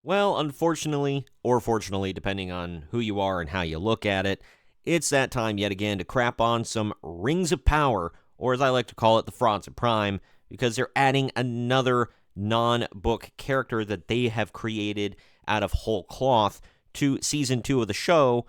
Well, unfortunately, or fortunately, depending on who you are and how you look at it, it's that time yet again to crap on some Rings of Power, or as I like to call it, the Frauds of Prime, because they're adding another non-book character that they have created out of whole cloth to Season 2 of the show.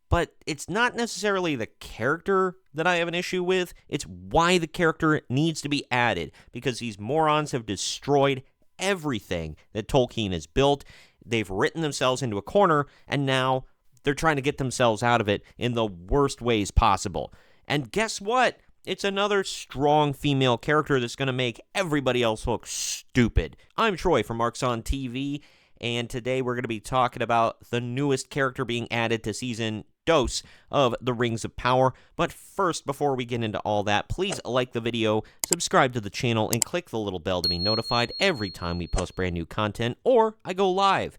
But it's not necessarily the character that I have an issue with, it's why the character needs to be added, because these morons have destroyed everything that Tolkien has built. They've written themselves into a corner, and now they're trying to get themselves out of it in the worst ways possible. And guess what? It's another strong female character that's going to make everybody else look stupid. I'm Troy from Marks on TV, and today we're going to be talking about the newest character being added to Season 2 of The Rings of Power. But first, before we get into all that, please like the video, subscribe to the channel, and click the little bell to be notified every time we post brand new content or I go live.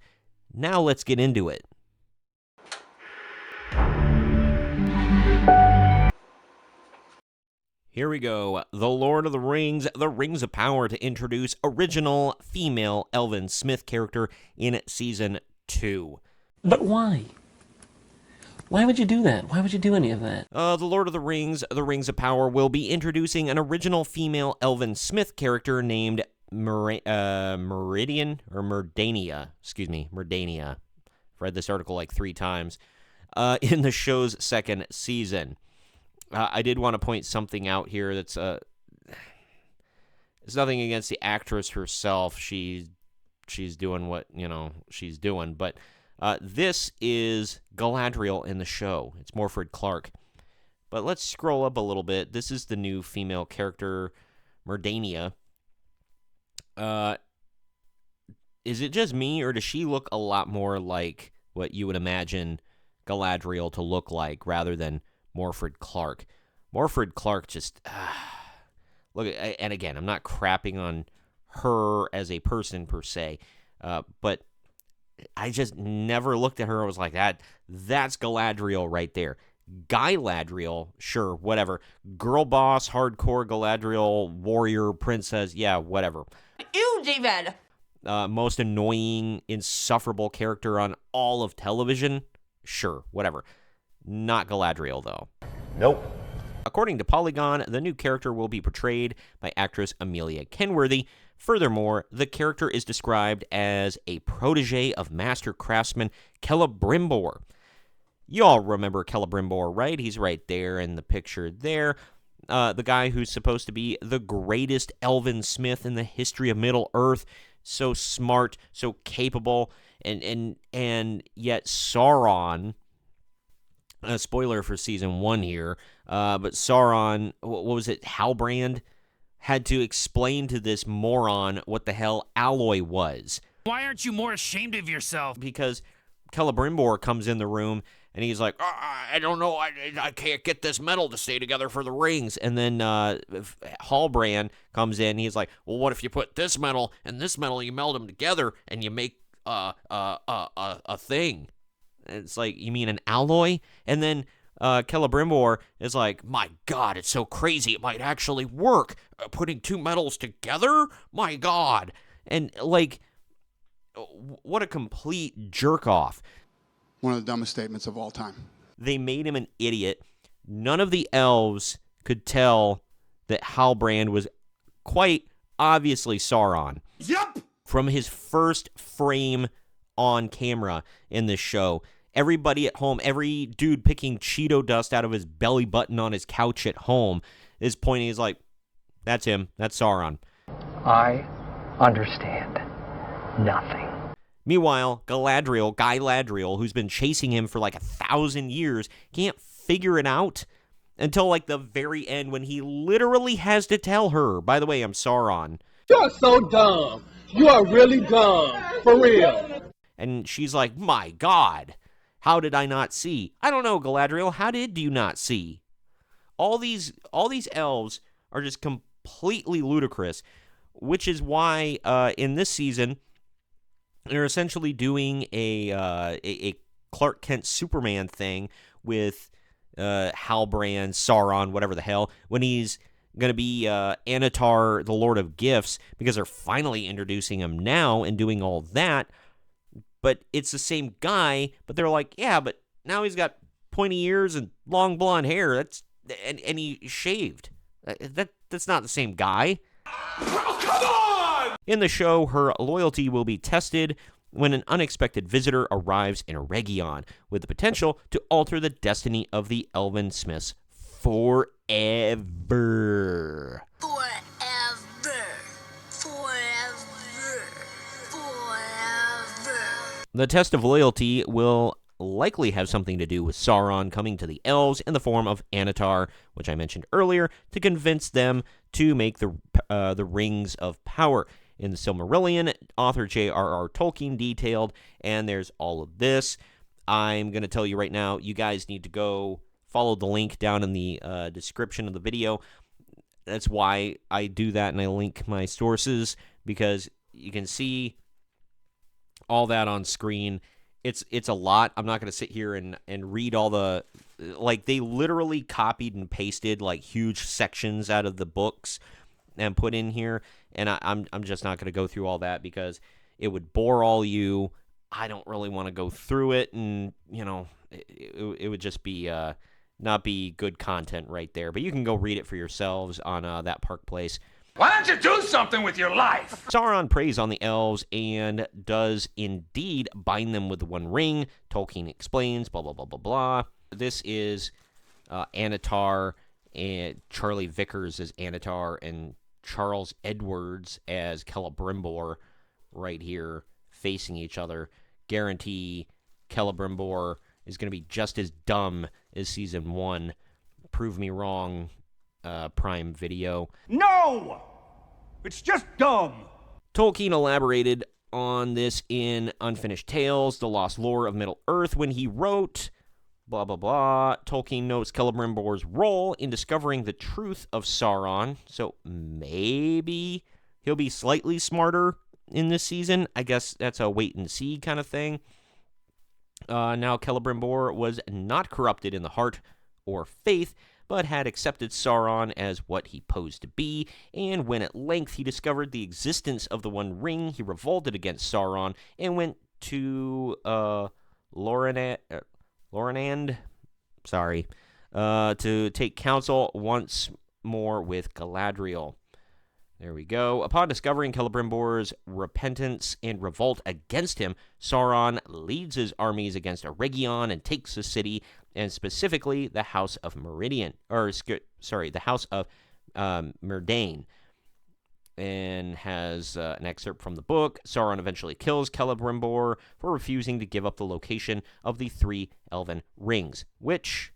Now let's get into it. Here we go. The Lord of the Rings, The Rings of Power, to introduce original female Elven-smith character in Season 2. But why? Why would you do that? Why would you do any of that? The Lord of the Rings, The Rings of Power, will be introducing an original female Elven-smith character named Meridian, or Mirdania. Mirdania. I've read this article like 3 times. In the show's second season. I did want to point something out here that's it's nothing against the actress herself. She's doing what, she's doing. But this is Galadriel in the show. It's Morfydd Clark. But let's scroll up a little bit. This is the new female character, Mirdania. Is it just me, or does she look a lot more like what you would imagine Galadriel to look like, rather than Morfydd Clark? Morfydd Clark just look. And again, I'm not crapping on her as a person per se, but I just never looked at her and was like, that's Galadriel right there. Galadriel, sure, whatever. Girl boss, hardcore Galadriel, warrior, princess, yeah, whatever. Ew, David! Most annoying, insufferable character on all of television, sure, whatever. Not Galadriel, though. Nope. According to Polygon, the new character will be portrayed by actress Amelia Kenworthy. Furthermore, the character is described as a protégé of master craftsman Celebrimbor. You all remember Celebrimbor, right? He's right there in the picture there. The guy who's supposed to be the greatest Elven-smith in the history of Middle-earth. So smart, so capable, and yet Sauron... spoiler for Season 1 here, but Sauron, what was it, Halbrand, had to explain to this moron what the hell alloy was. Why aren't you more ashamed of yourself? Because Celebrimbor comes in the room, and he's like, I don't know, I can't get this metal to stay together for the rings. And then Halbrand comes in, and he's like, well, what if you put this metal and this metal, you meld them together, and you make a thing? It's like, you mean an alloy? And then Celebrimbor is like, my God, it's so crazy, it might actually work. Putting 2 metals together? My God. And, like, what a complete jerk-off. One of the dumbest statements of all time. They made him an idiot. None of the elves could tell that Halbrand was quite obviously Sauron. Yup! From his first frame on camera in this show. Everybody at home, every dude picking Cheeto dust out of his belly button on his couch at home is pointing, he's like, that's him, that's Sauron. I understand nothing. Meanwhile, Galadriel, who's been chasing him for like 1,000 years, can't figure it out until like the very end when he literally has to tell her, by the way, I'm Sauron. You're so dumb. You are really dumb. For real. And she's like, my God, how did I not see? I don't know, Galadriel, how did you not see? All these elves are just completely ludicrous, which is why in this season they're essentially doing a Clark Kent Superman thing with Halbrand, Sauron, whatever the hell, when he's going to be Annatar, the Lord of Gifts, because they're finally introducing him now and doing all that. but it's the same guy, but they're like, yeah, but now he's got pointy ears and long blonde hair. And he shaved. That's not the same guy. Oh, come on! In the show, her loyalty will be tested when an unexpected visitor arrives in Eregion, with the potential to alter the destiny of the Elven-smiths forever. The test of loyalty will likely have something to do with Sauron coming to the elves in the form of Annatar, which I mentioned earlier, to convince them to make the Rings of Power. In the Silmarillion, author J.R.R. Tolkien detailed, and there's all of this. I'm going to tell you right now, you guys need to go follow the link down in the description of the video. That's why I do that, and I link my sources, because you can see all that on screen. It's a lot. I'm not going to sit here and read all the... Like, they literally copied and pasted, like, huge sections out of the books and put in here, and I'm just not going to go through all that because it would bore all you. I don't really want to go through it, and, you know, it would just be not be good content right there. But you can go read it for yourselves on that Park Place. Why don't you do something with your life? Sauron preys on the elves and does indeed bind them with the One Ring. Tolkien explains, blah, blah, blah, blah, blah. This is Annatar, and Charlie Vickers as Annatar, and Charles Edwards as Celebrimbor right here facing each other. Guarantee Celebrimbor is going to be just as dumb as Season 1. Prove me wrong, Prime Video. No! It's just dumb. Tolkien elaborated on this in Unfinished Tales, The Lost Lore of Middle-earth, when he wrote... blah, blah, blah. Tolkien notes Celebrimbor's role in discovering the truth of Sauron, so maybe he'll be slightly smarter in this season. I guess that's a wait-and-see kind of thing. Now, Celebrimbor was not corrupted in the heart or faith, but had accepted Sauron as what he posed to be, and when at length he discovered the existence of the One Ring, he revolted against Sauron and went to Loranand, to take counsel once more with Galadriel. There we go. Upon discovering Celebrimbor's repentance and revolt against him, Sauron leads his armies against Eregion and takes the city, and specifically the House of the House of Myrdain. And has an excerpt from the book. Sauron eventually kills Celebrimbor for refusing to give up the location of the 3 elven rings, which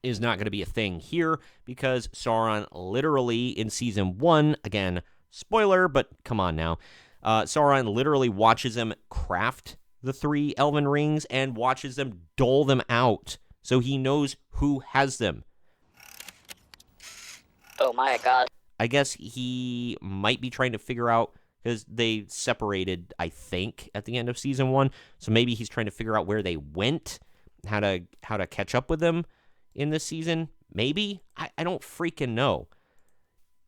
is not going to be a thing here because Sauron literally in Season 1, again, spoiler, but come on now, Sauron literally watches them craft the 3 elven rings and watches them dole them out, so he knows who has them. Oh my god. I guess he might be trying to figure out, because they separated, I think, at the end of Season 1, so maybe he's trying to figure out where they went, how to catch up with them in this season. Maybe? I don't freaking know.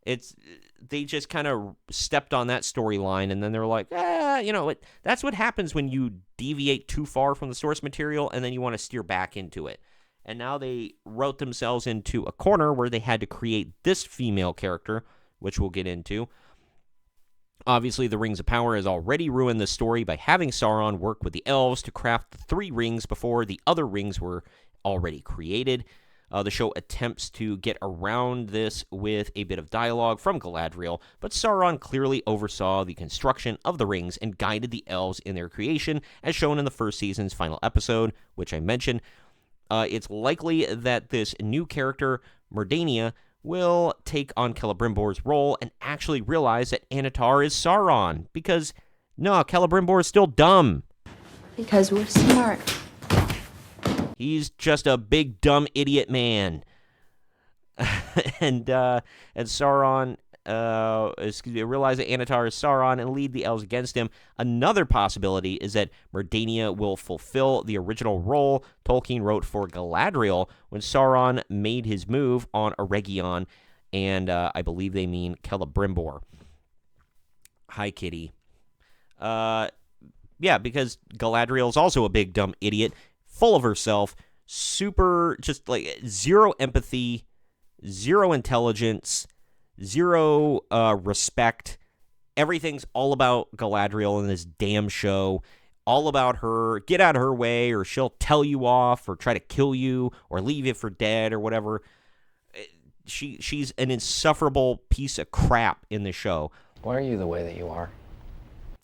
They just kind of stepped on that storyline, and then they're like, that's what happens when you deviate too far from the source material, and then you want to steer back into it. And now they wrote themselves into a corner where they had to create this female character, which we'll get into. Obviously, the Rings of Power has already ruined the story by having Sauron work with the elves to craft the 3 rings before the other rings were already created. The show attempts to get around this with a bit of dialogue from Galadriel, but Sauron clearly oversaw the construction of the rings and guided the elves in their creation, as shown in the first season's final episode, which I mentioned. It's likely that this new character, Mirdania, will take on Celebrimbor's role and actually realize that Annatar is Sauron, because, no, Celebrimbor is still dumb. Because we're smart. He's just a big, dumb, idiot man. and Sauron, realize that Annatar is Sauron and lead the elves against him. Another possibility is that Mirdania will fulfill the original role Tolkien wrote for Galadriel when Sauron made his move on Eregion, and I believe they mean Celebrimbor. Hi, kitty. Yeah, because Galadriel's also a big dumb idiot, full of herself, super, just like zero empathy, zero intelligence, zero respect. Everything's all about Galadriel in this damn show. All about her. Get out of her way, or she'll tell you off, or try to kill you, or leave you for dead, or whatever. She's an insufferable piece of crap in the show. Why are you the way that you are?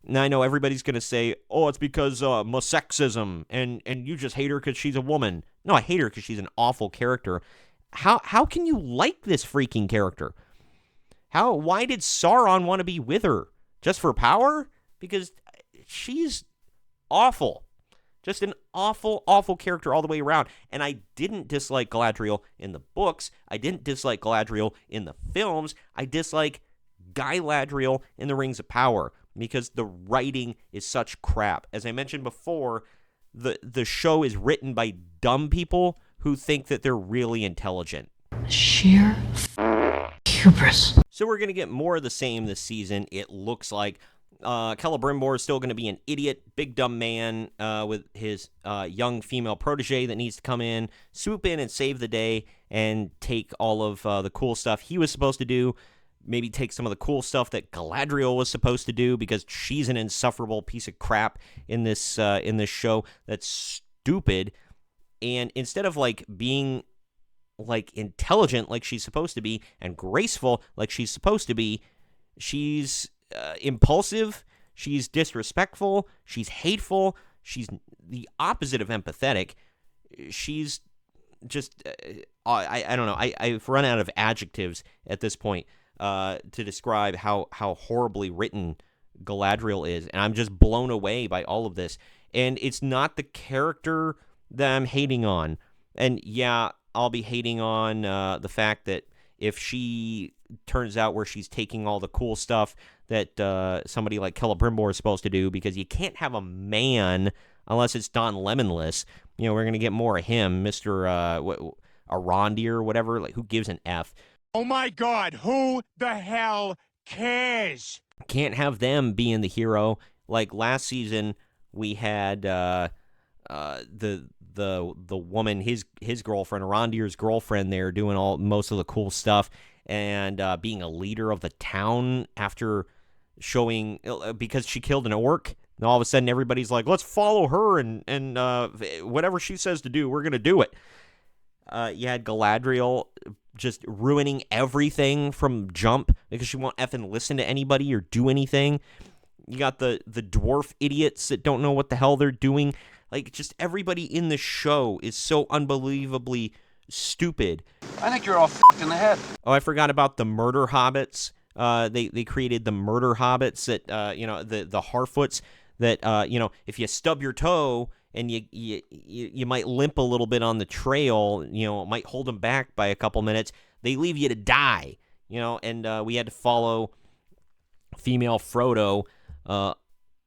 Now, I know everybody's going to say, oh, it's because sexism, and you just hate her because she's a woman. No, I hate her because she's an awful character. How can you like this freaking character? Why did Sauron want to be with her? Just for power? Because she's awful. Just an awful, awful character all the way around. And I didn't dislike Galadriel in the books. I didn't dislike Galadriel in the films. I dislike Galadriel in the Rings of Power because the writing is such crap. As I mentioned before, the show is written by dumb people who think that they're really intelligent. Sheer hubris. So we're going to get more of the same this season, it looks like. Celebrimbor is still going to be an idiot, big dumb man with his young female protege that needs to come in, swoop in and save the day, and take all of the cool stuff he was supposed to do. Maybe take some of the cool stuff that Galadriel was supposed to do because she's an insufferable piece of crap in this show that's stupid. And instead of like being like intelligent like she's supposed to be and graceful like she's supposed to be, she's impulsive, she's disrespectful, she's hateful, she's the opposite of empathetic. She's just I don't know. I've run out of adjectives at this point to describe how horribly written Galadriel is, and I'm just blown away by all of this. And it's not the character that I'm hating on. And yeah, I'll be hating on the fact that if she turns out where she's taking all the cool stuff that somebody like Celebrimbor is supposed to do, because you can't have a man unless it's Don Lemonless. You know, we're going to get more of him, Mr. Arondir or whatever. Like, who gives an F? Oh my God, who the hell cares? Can't have them being the hero. Like last season, we had the woman, his girlfriend, Arondir's girlfriend, there doing most of the cool stuff and being a leader of the town after showing because she killed an orc. And all of a sudden, everybody's like, "Let's follow her and whatever she says to do, we're gonna do it." You had Galadriel just ruining everything from jump because she won't effing listen to anybody or do anything. You got the dwarf idiots that don't know what the hell they're doing. Like, just everybody in the show is so unbelievably stupid. I think you're all f***ed in the head. Oh, I forgot about the murder hobbits. They created the murder hobbits that, the Harfoots that, if you stub your toe and you might limp a little bit on the trail, it might hold them back by a couple minutes. They leave you to die, and we had to follow female Frodo,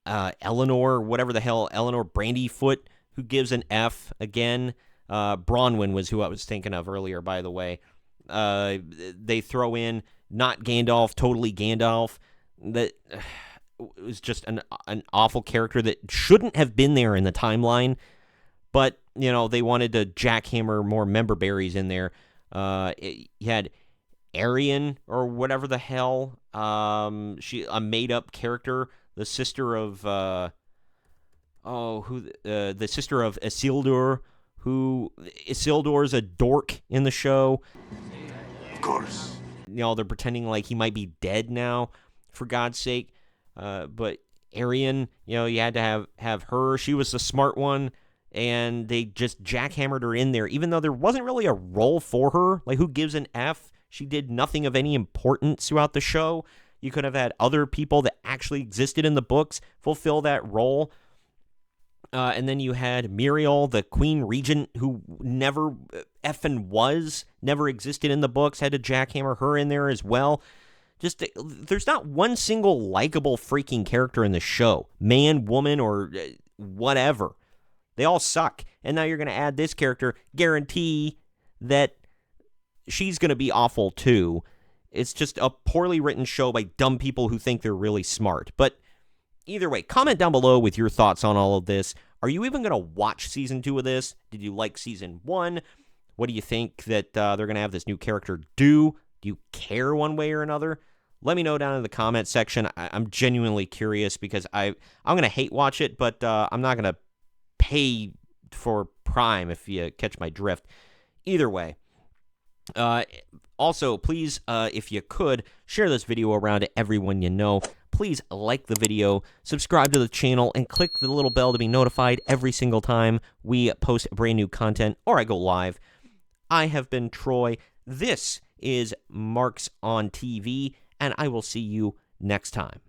Eleanor, whatever the hell, Eleanor Brandyfoot, who gives an F again. Bronwyn was who I was thinking of earlier, by the way. They throw in not Gandalf, totally Gandalf. That was just an awful character that shouldn't have been there in the timeline. But, they wanted to jackhammer more member berries in there. You had Arian, or whatever the hell. She a made-up character. The sister of the sister of Isildur, who Isildur's a dork in the show. Of course. They're pretending like he might be dead now, for God's sake. But Arian, you had to have her. She was the smart one, and they just jackhammered her in there, even though there wasn't really a role for her. Like, who gives an F? She did nothing of any importance throughout the show. You could have had other people that actually existed in the books fulfill that role. And then you had Muriel, the Queen Regent, who never effing never existed in the books, had to jackhammer her in there as well. Just, there's not one single likable freaking character in the show. Man, woman, or whatever. They all suck. And now you're going to add this character, guarantee that she's going to be awful too. It's just a poorly written show by dumb people who think they're really smart. But Either way, comment down below with your thoughts on all of this. Are you even going to watch Season 2 of this? Did you like Season 1? What do you think that they're going to have this new character do? Do you care one way or another? Let me know down in the comment section. I'm genuinely curious because I'm going to hate watch it, but I'm not going to pay for Prime, if you catch my drift. Either way. Also, please, if you could, share this video around to everyone you know. Please like the video, subscribe to the channel, and click the little bell to be notified every single time we post brand new content or I go live. I have been Troy. This is Marks on TV, and I will see you next time.